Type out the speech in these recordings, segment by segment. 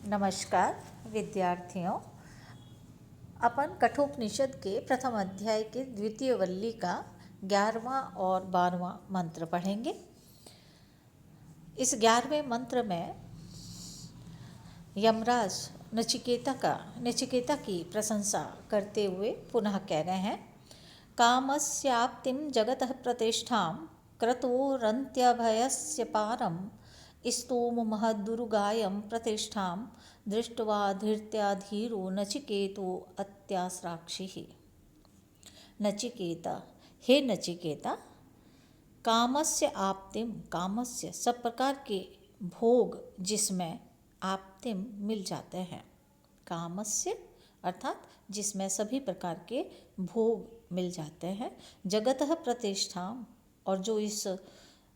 नमस्कार विद्यार्थियों। अपन कठोपनिषद के प्रथम अध्याय के द्वितीय वल्ली का 11वां और 12वां मंत्र पढ़ेंगे। इस 11वें मंत्र में यमराज नचिकेता की प्रशंसा करते हुए पुनः कह रहे हैं, कामस्याप्तिं जगतः प्रतिष्ठां क्रतोरन्त्यभयस्य पारं स्तोममहदुरुगायं प्रतिष्ठां दृष्ट्वा धीर्त्याधीरो नचिकेतो अत्यास्राक्षिः। नचिकेता, हे नचिकेता, कामस्य आप्तिम, कामस्य सब प्रकार के भोग जिसमें आप्तिम मिल जाते हैं। कामस्य अर्थात जिसमें सभी प्रकार के भोग मिल जाते हैं। जगतः प्रतिष्ठा, और जो इस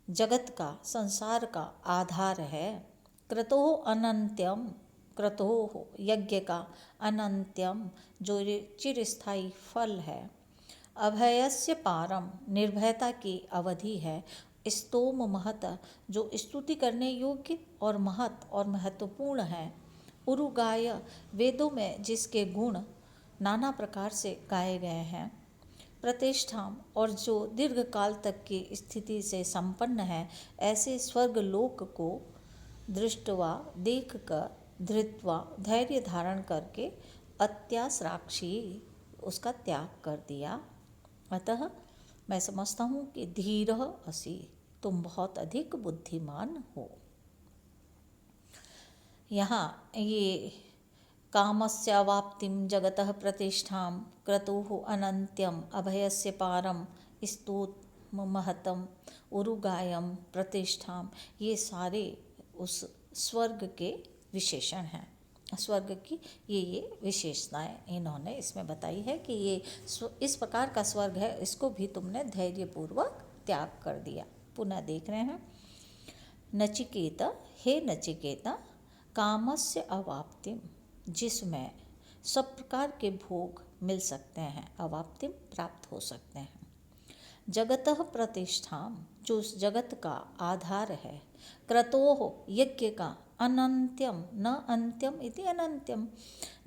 जगत का, संसार का आधार है। क्रतोः अनंत्यम, क्रतोः यज्ञ का, अनंत्यम जो चिरस्थायी फल है। अभयस्य पारम, निर्भयता की अवधि है। स्तोम महत, जो स्तुति करने योग्य और महत और महत्वपूर्ण है। उरुगाय, वेदों में जिसके गुण नाना प्रकार से गाए गए हैं। प्रतिष्ठा, और जो दीर्घ काल तक की स्थिति से संपन्न है। ऐसे स्वर्गलोक को दृष्टवा, देखकर, धृत्वा, धैर्य धारण करके, अत्यास्राक्षी, उसका त्याग कर दिया। अतः मैं समझता हूँ कि धीरः असि, तुम बहुत अधिक बुद्धिमान हो। यहाँ ये कामस्यावाप्तिं जगतः प्रतिष्ठां क्रतुः अनंत्यम अभयस्य पारम स्तोममहतम उरुगायम प्रतिष्ठां, ये सारे उस स्वर्ग के विशेषण हैं। स्वर्ग की ये विशेषताएं इन्होंने इसमें बताई है कि ये इस प्रकार का स्वर्ग है, इसको भी तुमने धैर्यपूर्वक त्याग कर दिया। पुनः देख रहे हैं, नचिकेता, हे नचिकेता, कामस्य अवाप्तिम, जिसमें सब प्रकार के भोग मिल सकते हैं, अवाप्तिम प्राप्त हो सकते हैं। जगतः प्रतिष्ठाम, जो उस जगत का आधार है। क्रतोः, यज्ञ का, अनंत्यम, न अंत्यम इति अनंत्यम,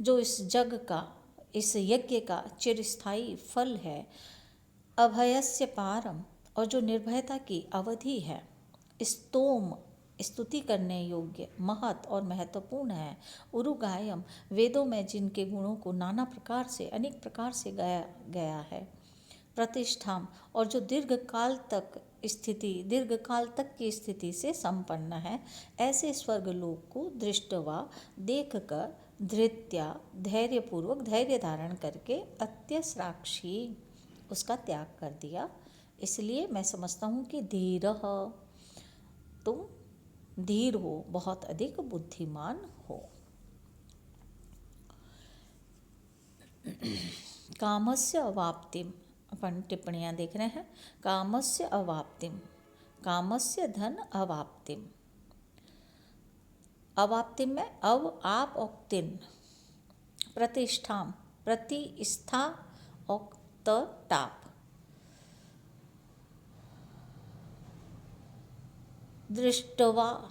जो इस जग का, इस यज्ञ का चिरस्थायी फल है। अभयस्य पारम, और जो निर्भयता की अवधि है। स्तोम, स्तुति करने योग्य, महत और महत्वपूर्ण है। उरुगायम, वेदों में जिनके गुणों को नाना प्रकार से, अनेक प्रकार से गाया गया है। प्रतिष्ठाम, और जो दीर्घ काल तक की स्थिति से संपन्न है। ऐसे स्वर्गलोक को दृष्टवा, देखकर, धृत्या, धैर्यपूर्वक, धैर्य धारण करके, अत्यस्राक्षी, उसका त्याग कर दिया। इसलिए मैं समझता हूँ कि धीरः, तुम धीर हो, बहुत अधिक बुद्धिमान हो। कामस्य अवाप्तिम, अपन टिप्पणियाँ देख रहे हैं। कामस्य अवाप्तिम, कामस्य धन अवाप्तिम। अवाप्तिम में अव, आप और तिन। प्रतिष्ठाम, प्रतिष्ठा और टाप। दृष्टवा,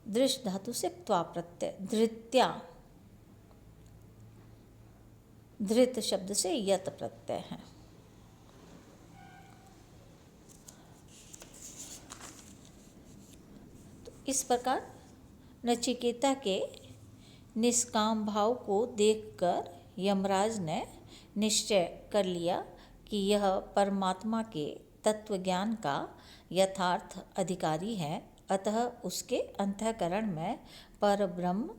दृष्ट धातु से त्वा प्रत्यय। धृत्या, धृत शब्द से यत प्रत्यय है। तो इस प्रकार नचिकेता के निष्काम भाव को देखकर यमराज ने निश्चय कर लिया कि यह परमात्मा के तत्व ज्ञान का यथार्थ अधिकारी है। अतः उसके अंतःकरण में परब्रह्म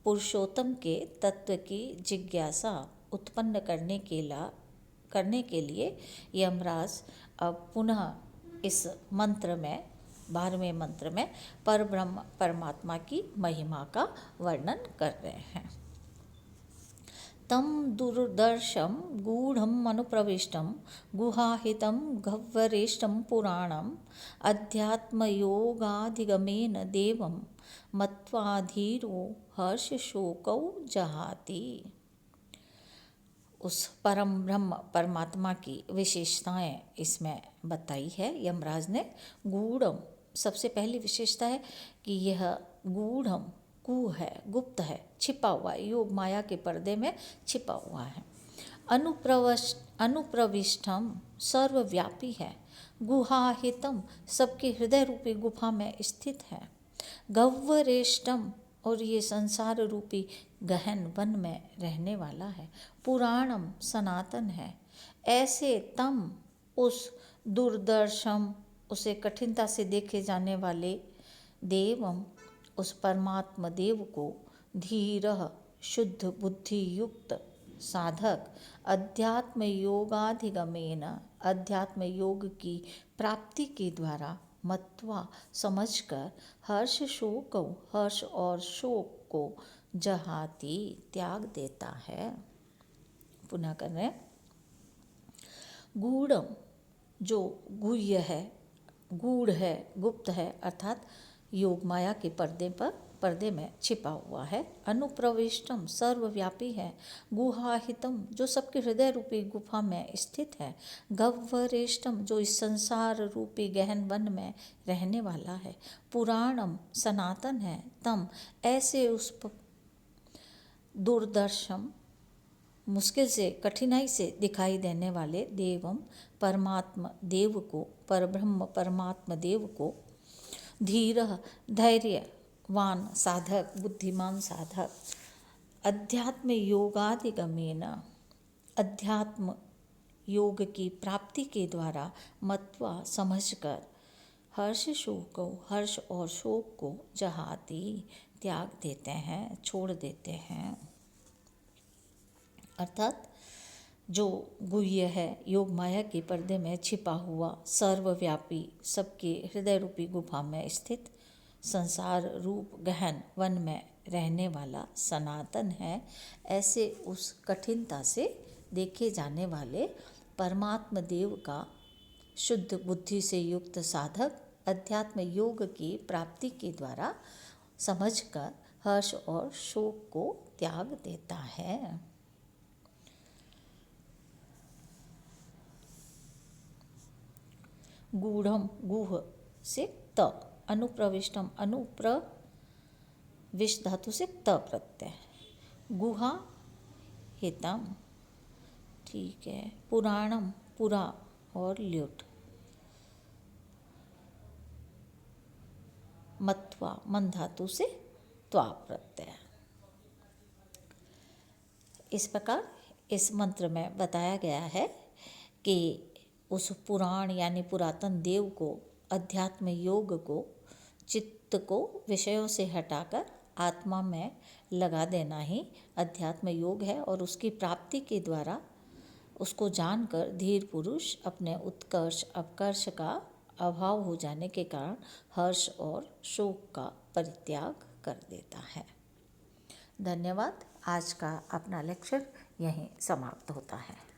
पुरुषोत्तम के तत्व की जिज्ञासा उत्पन्न करने के लिए यमराज अब पुनः इस मंत्र में, 12वें मंत्र में परब्रह्म परमात्मा की महिमा का वर्णन कर रहे हैं। तम दुर्दर्शम गूढ़म अनुप्रविष्टम गुहाहितम गह्वरेष्टम पुराणम अध्यात्मयोगाधिगमेन देवम मत्वाधीरो हर्ष शोकौ जहाति। उस परम ब्रह्म परमात्मा की विशेषताएं इसमें बताई है यमराज ने। गूढ़म, सबसे पहली विशेषता है कि यह गूढ़म, कू है, गुप्त है, छिपा हुआ है, योग माया के पर्दे में छिपा हुआ है। अनुप्रविष्टम सर्वव्यापी है, गुहाहितम सबके हृदय रूपी गुफा में स्थित है। गह्वरेष्टम और ये संसार रूपी गहन वन में रहने वाला है। पुराणम सनातन है, ऐसे तम उस दुर्दर्शम उसे कठिनता से देखे जाने वाले देवम उस परमात्मा देव को धीरः शुद्ध बुद्धि युक्त साधक अध्यात्म योगाधिगमेन अध्यात्म योग की प्राप्ति के द्वारा मत्वा समझकर हर्ष और शोक को जहाती त्याग देता है। पुनः कर रहे, गूढ़म जो गुह्य है, गूढ़ है, गुप्त है, अर्थात योग माया के पर्दे में छिपा हुआ है। अनुप्रविष्टम सर्वव्यापी है, गुहाहितम जो सबके हृदय रूपी गुफा में स्थित है। गह्वरेष्टम जो इस संसार रूपी गहन वन में रहने वाला है। पुराणम सनातन है, तम ऐसे उस दुर्दर्शम मुश्किल से कठिनाई से दिखाई देने वाले देवम परमात्मा देव को, परब्रह्म परमात्मा देव को, धीरः धैर्यवान साधक बुद्धिमान साधक अध्यात्म योगाधिगमेन अध्यात्म योग की प्राप्ति के द्वारा मत्वा समझकर हर्ष और शोक को जहाती त्याग देते हैं, छोड़ देते हैं। अर्थात जो गुह्य है, योग माया के पर्दे में छिपा हुआ, सर्वव्यापी, सबके हृदय रूपी गुफा में स्थित, संसार रूप गहन वन में रहने वाला सनातन है, ऐसे उस कठिनता से देखे जाने वाले परमात्म देव का शुद्ध बुद्धि से युक्त साधक अध्यात्म योग की प्राप्ति के द्वारा समझकर हर्ष और शोक को त्याग देता है। गूढ़म गुह से त, अनुप्रविष्टम अनुप्रविष्ट धातु से त प्रत्यय, गुहा हितम, ठीक है। पुराणम पुरा और ल्युट, मत्वा मन धातु से त्वा प्रत्यय। इस प्रकार इस मंत्र में बताया गया है कि उस पुराण यानी पुरातन देव को, अध्यात्म योग को, चित्त को विषयों से हटाकर आत्मा में लगा देना ही अध्यात्म योग है और उसकी प्राप्ति के द्वारा उसको जानकर धीर पुरुष अपने उत्कर्ष अपकर्ष का अभाव हो जाने के कारण हर्ष और शोक का परित्याग कर देता है। धन्यवाद। आज का अपना लेक्चर यहीं समाप्त होता है।